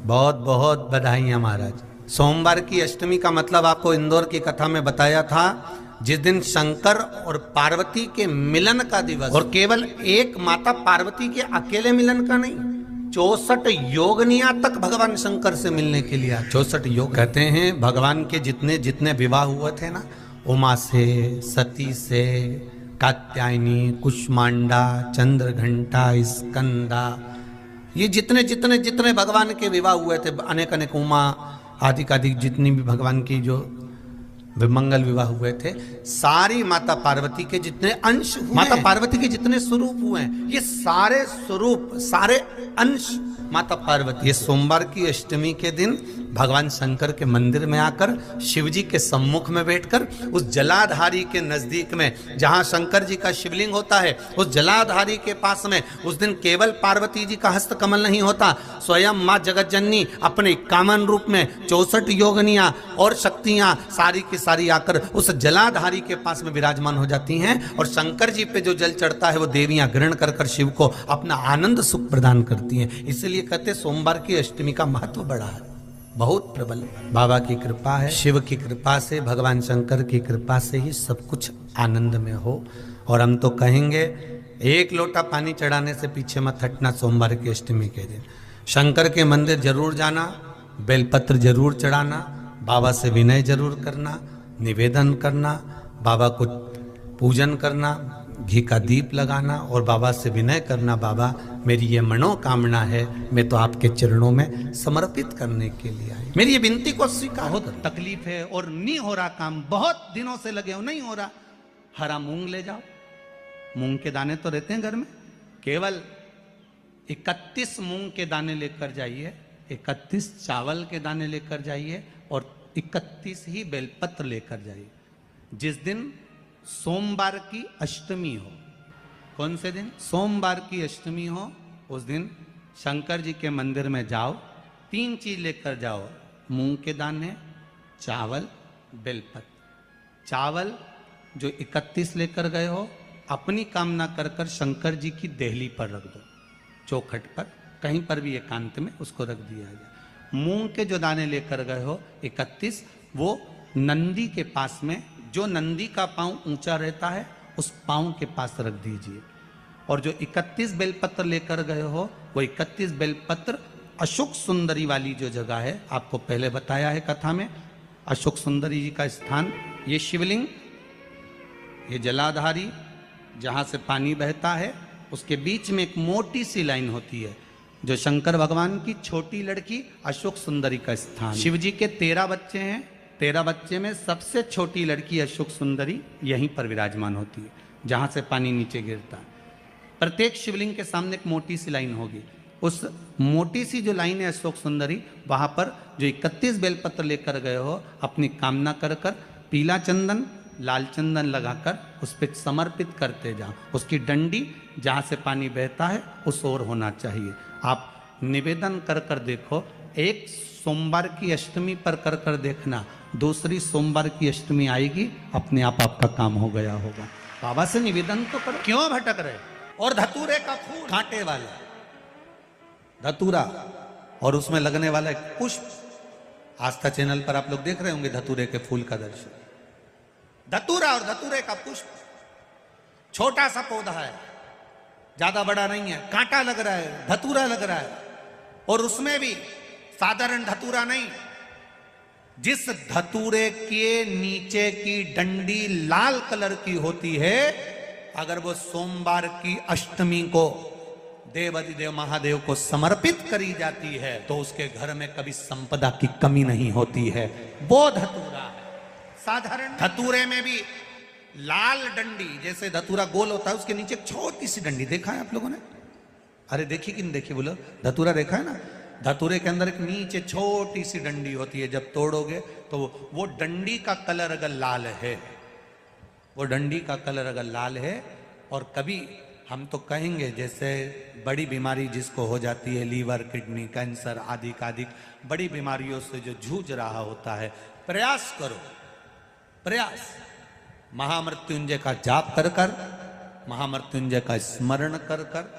बहुत बहुत बधाइयाँ महाराज। सोमवार की अष्टमी का मतलब आपको इंदौर की कथा में बताया था, जिस दिन शंकर और पार्वती के मिलन का दिवस, और केवल एक माता पार्वती के अकेले मिलन का नहीं, 64 योगनिया तक भगवान शंकर से मिलने के लिए। 64 योग कहते हैं भगवान के जितने जितने विवाह हुए थे ना, उमा से, सती से, कात्यायनी, कुष्मांडा, चंद्रघंटा, स्कंदा, ये जितने जितने जितने भगवान के विवाह हुए थे, अनेक अनेक उमा आदि जितनी भी भगवान की जो विमंगल विवाह हुए थे, सारी माता पार्वती के जितने अंश हुए, माता पार्वती के जितने स्वरूप हुए हैं, ये सारे स्वरूप, सारे अंश माता पार्वती। ये सोमवार की अष्टमी के दिन भगवान शंकर के मंदिर में आकर शिव जी के सम्मुख में बैठकर उस जलाधारी के नजदीक में, जहां शंकर जी का शिवलिंग होता है, उस जलाधारी के पास में उस दिन केवल पार्वती जी का हस्त कमल नहीं होता, स्वयं मां जगतजननी अपने कामन रूप में 64 योगनियां और शक्तियां सारी की सारी आकर उस जलाधारी के पास में विराजमान हो जाती हैं, और शंकर जी पे जो जल चढ़ता है वो देवियां ग्रहण कर कर शिव को अपना आनंद सुख प्रदान करती हैं। इसलिए कहते सोमवार की अष्टमी का महत्व बड़ा है, बहुत प्रबल। बाबा की कृपा है, शिव की कृपा से, भगवान शंकर की कृपा से ही सब कुछ आनंद में हो। और हम तो कहेंगे एक लोटा पानी चढ़ाने से पीछे मत हटना। सोमवार की अष्टमी के दिन शंकर के मंदिर जरूर जाना, बेलपत्र जरूर चढ़ाना, बाबा से विनय जरूर करना, निवेदन करना, बाबा को पूजन करना, घी का दीप लगाना और बाबा से विनय करना, बाबा मेरी ये मनोकामना है, मैं तो आपके चरणों में समर्पित करने के लिए आई, मेरी ये विनती को स्वीकार। बहुत तकलीफ है और नहीं हो रहा काम, बहुत दिनों से लगे हो, नहीं हो रहा, हरा मूंग ले जाओ। मूंग के दाने तो रहते हैं घर में, केवल 31 मूंग के दाने लेकर जाइए, 31 चावल के दाने लेकर जाइए और 31 ही बेलपत्र लेकर जाइए। जिस दिन सोमवार की अष्टमी हो, कौन से दिन? सोमवार की अष्टमी हो, उस दिन शंकर जी के मंदिर में जाओ, 3 चीज लेकर जाओ, मूंग के दाने, चावल, बेलपत्र। चावल जो 31 लेकर गए हो, अपनी कामना कर कर शंकर जी की देहली पर रख दो, चौखट पर, कहीं पर भी एकांत में उसको रख दिया जाए। मूंग के जो दाने लेकर गए हो 31, वो नंदी के पास में, जो नंदी का पांव ऊंचा रहता है उस पांव के पास रख दीजिए। और जो 31 बेलपत्र लेकर गए हो, वो 31 बेलपत्र अशोक सुंदरी वाली जो जगह है, आपको पहले बताया है कथा में, अशोक सुंदरी जी का स्थान, ये शिवलिंग, ये जलाधारी जहां से पानी बहता है, उसके बीच में एक मोटी सी लाइन होती है, जो शंकर भगवान की छोटी लड़की अशोक सुंदरी का स्थान। शिव जी के 13 बच्चे हैं, 13 बच्चे में सबसे छोटी लड़की अशोक सुंदरी यहीं पर विराजमान होती है, जहां से पानी नीचे गिरता है। प्रत्येक शिवलिंग के सामने एक मोटी सी लाइन होगी, उस मोटी सी जो लाइन है अशोक सुंदरी, वहां पर जो 31 बेलपत्र लेकर गए हो, अपनी कामना कर कर पीला चंदन, लाल चंदन लगाकर उस पर समर्पित करते जाओ। उसकी डंडी जहां से पानी बहता है उस ओर होना चाहिए। आप निवेदन कर कर देखो, एक सोमवार की अष्टमी पर कर कर देखना, दूसरी सोमवार की अष्टमी आएगी, अपने आप आपका काम हो गया होगा। बाबा से निवेदन तो करो, क्यों भटक रहे? और धतूरे का फूल, कांटे वाला धतूरा, और उसमें लगने वाला एक पुष्प, आस्था चैनल पर आप लोग देख रहे होंगे धतूरे के फूल का दर्शन। धतूरा और धतूरे का पुष्प, छोटा सा पौधा है, ज्यादा बड़ा नहीं है, कांटा लग रहा है, धतूरा लग रहा है, और उसमें भी साधारण धतूरा नहीं, जिस धतूरे के नीचे की डंडी लाल कलर की होती है, अगर वो सोमवार की अष्टमी को देवाधिदेव महादेव को समर्पित करी जाती है, तो उसके घर में कभी संपदा की कमी नहीं होती है। वो धतूरा है। साधारण धतूरे में भी लाल डंडी, जैसे धतूरा गोल होता है, उसके नीचे एक छोटी सी डंडी, देखा है आप लोगों ने? अरे देखी कि नहीं देखी बोलो? धतूरा देखा है ना? धतूरे के अंदर एक नीचे छोटी सी डंडी होती है, जब तोड़ोगे तो वो डंडी का कलर अगर लाल है, वो डंडी का कलर अगर लाल है, और कभी हम तो कहेंगे जैसे बड़ी बीमारी जिसको हो जाती है, लीवर, किडनी, कैंसर आदि बड़ी बीमारियों से जो जूझ रहा होता है, प्रयास करो, प्रयास, महामृत्युंजय का जाप कर कर, महामृत्युंजय का स्मरण कर कर,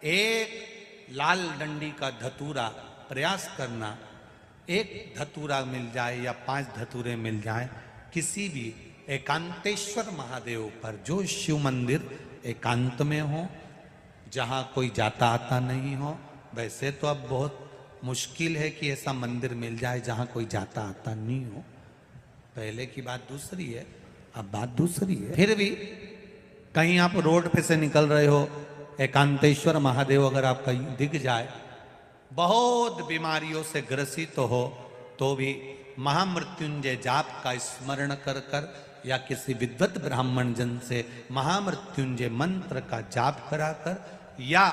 एक लाल डंडी का धतूरा प्रयास करना, एक धतूरा मिल जाए या 5 धतूरे मिल जाए किसी भी एकांतेश्वर महादेव पर, जो शिव मंदिर एकांत में हो, जहाँ कोई जाता आता नहीं हो। वैसे तो अब बहुत मुश्किल है कि ऐसा मंदिर मिल जाए जहाँ कोई जाता आता नहीं हो, पहले की बात दूसरी है, अब बात दूसरी है। फिर भी कहीं आप रोड पे से निकल रहे हो, एकांतेश्वर महादेव अगर आपका दिख जाए, बहुत बीमारियों से ग्रसित हो, तो भी महामृत्युंजय जाप का स्मरण कर कर या किसी विद्वत ब्राह्मण जन से महामृत्युंजय मंत्र का जाप कराकर या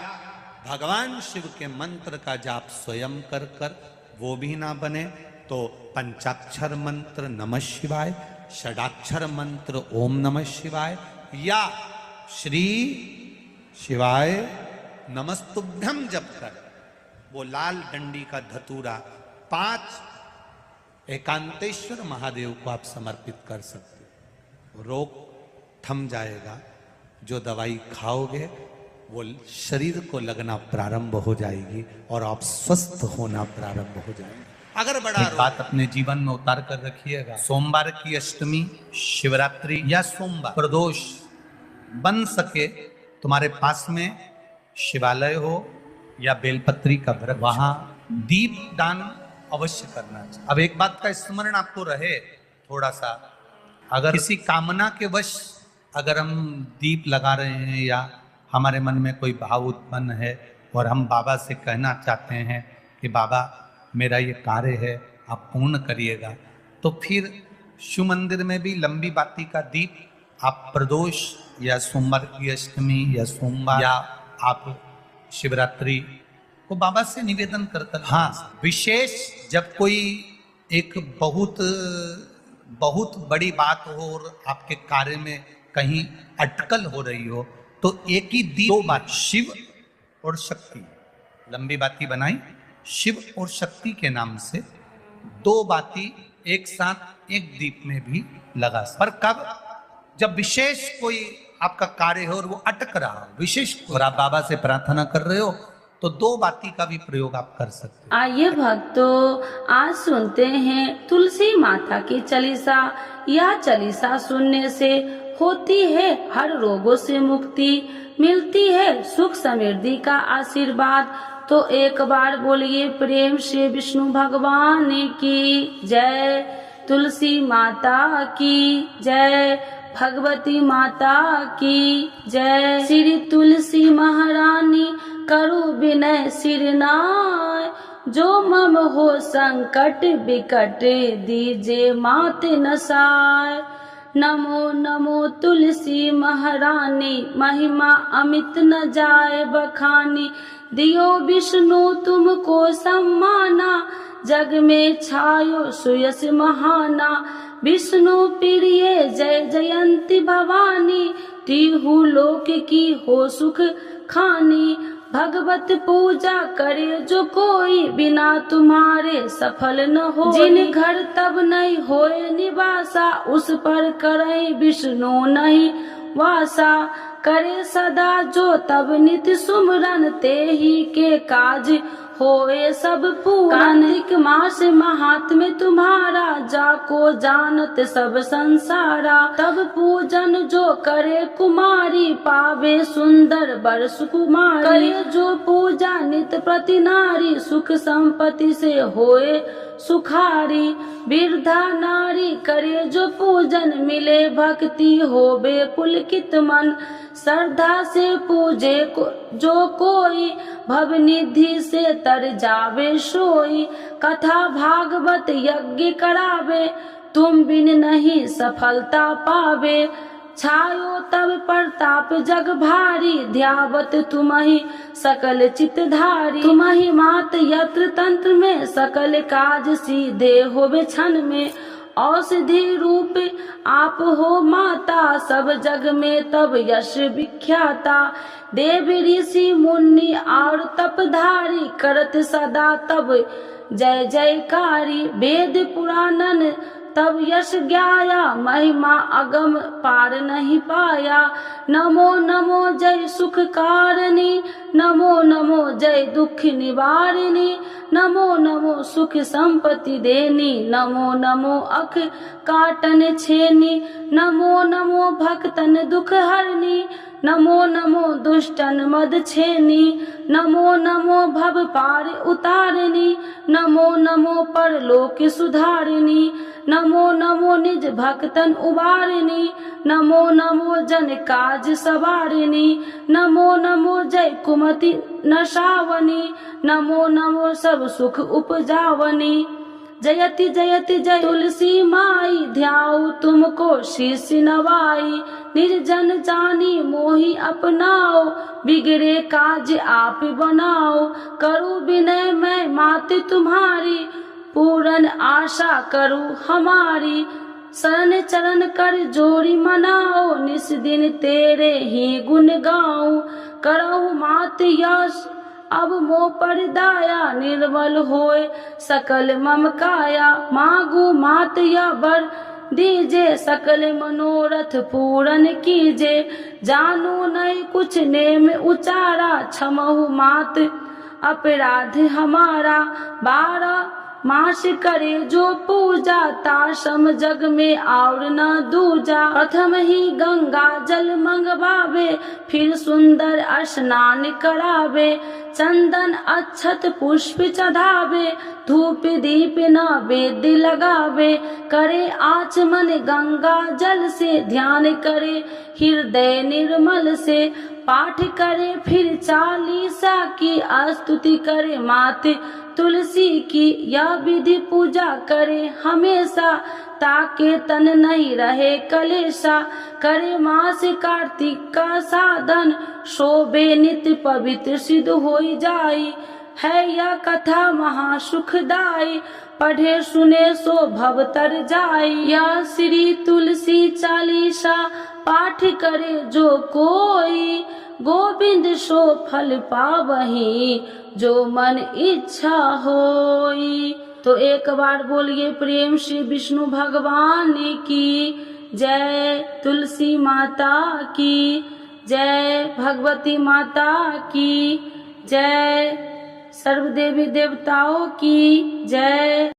भगवान शिव के मंत्र का जाप स्वयं कर कर, वो भी ना बने तो पंचाक्षर मंत्र नमः शिवाय, षडाक्षर मंत्र ओम नमः शिवाय या श्री शिवाय नमस्तुभ्यम जप कर वो लाल डंडी का धतूरा 5 एकांतेश्वर महादेव को आप समर्पित कर सकते हो। रोग थम जाएगा, जो दवाई खाओगे वो शरीर को लगना प्रारंभ हो जाएगी और आप स्वस्थ होना प्रारंभ हो जाएंगे। अगर बड़ा बात अपने जीवन में उतार कर रखिएगा, सोमवार की अष्टमी, शिवरात्रि या सोमवार प्रदोष बन सके तुम्हारे पास में शिवालय हो या बेलपत्री का वृक्ष, वहां दीप दान अवश्य करना चाहिए। अब एक बात का स्मरण आपको रहे थोड़ा सा, अगर किसी कामना के वश अगर हम दीप लगा रहे हैं या हमारे मन में कोई भाव उत्पन्न है और हम बाबा से कहना चाहते हैं कि बाबा मेरा ये कार्य है आप पूर्ण करिएगा, तो फिर शिव मंदिर में भी लंबी बाती का दीप आप प्रदोष या सोमवार की अष्टमी या सोमवार या आप शिवरात्रि को बाबा से निवेदन करकर, हाँ विशेष जब कोई एक बहुत बड़ी बात हो और आपके कार्य में कहीं अटकल हो रही हो, तो एक ही दीप 2 बात, शिव और शक्ति, लंबी बाती बनाई शिव और शक्ति के नाम से 2 बाती एक साथ एक दीप में भी लगा। पर कब, जब विशेष कोई आपका कार्य हो और वो अटक रहा हो, विशेष और आप बाबा से प्रार्थना कर रहे हो, तो 2 बाती का भी प्रयोग आप कर सकते हैं। आइए भक्तों, आज सुनते हैं तुलसी माता की चालीसा। यह चालीसा सुनने से होती है हर रोगों से मुक्ति, मिलती है सुख समृद्धि का आशीर्वाद। तो एक बार बोलिए प्रेम से विष्णु भगवान की जय, तुलसी माता की जय, भगवती माता की जय। श्री तुलसी महारानी करो विनय सिरनाय, जो मम हो संकट विकट दीजे मात नसाय। नमो नमो तुलसी महारानी, महिमा अमित न जाए बखानी। दियो विष्णु तुमको सम्माना, जग में छायो सुयस महाना। विष्णु प्रिय जय जयंती भवानी, तिहु लोक की हो सुख खानी। भगवत पूजा करे जो कोई, बिना तुम्हारे सफल न हो। जिन घर तब नहीं होए निवासा, उस पर करे विष्णु नहीं वासा। करे सदा जो तब नित सुमरन, ते ही के काज होए सब पूरन। कार्तिक मास महात्म्य तुम्हारा, जाको जानत सब संसारा। तब पूजन जो करे कुमारी, पावे सुंदर वर सुकुमारी। करे जो पूजा नित प्रति नारी, सुख संपत्ति से होए सुखारी। वृद्धा नारी करे जो पूजन, मिले भक्ति होवे पुलकित मन। श्रद्धा से पूजे जो कोई, भवनिधि से तर जावे सोई। कथा भागवत यज्ञ करावे, तुम बिन नहीं सफलता पावे। छायो तब प्रताप जग भारी, ध्यावत तुम्हि सकल चित्तधारी। तुम्हि मात यत्र तंत्र में, सकल काज सीधे होवे क्षण में। औषधि रूप आप हो माता, सब जग में तब यश विख्याता। देव ऋषि मुनि और तपधारी, करत सदा तब जय जयकारी। वेद पुराणन तब यश ज्ञाया, महिमा अगम पार नहीं पाया। नमो नमो जय सुख कारिणी, नमो नमो जय दुख निवारिणी, नमो नमो सुख संपत्ति देनी, नमो नमो अख काटन छेनी, नमो नमो भक्तन दुख हरनी, नमो नमो दुष्टन मद छेनी, नमो नमो भव पार उतारिणी, नमो नमो परलोक सुधारिणी, नमो नमो निज भक्तन उबारिणी, नमो नमो जन काज सवारिणी, नमो नमो जय कुमति नशावनी, नमो नमो सब सुख उपजावनी। जयति जयति जय तुलसी माई, ध्याऊ तुमको शीश नवाई, निर्जन जानी मोहि अपनाओ, बिगड़े काज आप बनाओ। करूँ विनय मैं मात तुम्हारी, पूरन आशा करूँ हमारी, शरण चरण कर जोड़ी मनाओ, निस दिन तेरे ही गुण गाऊं। करहु मात यश अब मोह पर दाया, निर्मल होए सकल मम काया। मांगू मात या वर दीजे, सकल मनोरथ पूरन कीजे। जानू नहीं कुछ नेम उचारा, क्षमहु मात अपराध हमारा। 12 मास करे जो पूजा, ताशम जग में और न दूजा। प्रथम ही गंगा जल मंगवावे, फिर सुंदर स्नान करावे। चंदन अक्षत पुष्प चढ़ावे, धूप दीप नैवेद्य लगावे। करे आचमन गंगा जल से, ध्यान करे हृदय निर्मल से। पाठ करे फिर 40 की, स्तुति करे मात तुलसी की। यह विधि पूजा करे हमेशा, ताके तन नहीं रहे कलेशा। करे मास कार्तिक का साधन, शोभे नित्य पवित्र सिद्ध होई जाई। है यह कथा महासुखदाई, पढ़े सुने सो भव तर जाई। यह श्री तुलसी चालीसा, पाठ करे जो कोई। गोविंद सो फल पावही, जो मन इच्छा होई। तो एक बार बोलिए प्रेम श्री विष्णु भगवान की जय, तुलसी माता की जय, भगवती माता की जय, सर्व देवी देवताओं की जय।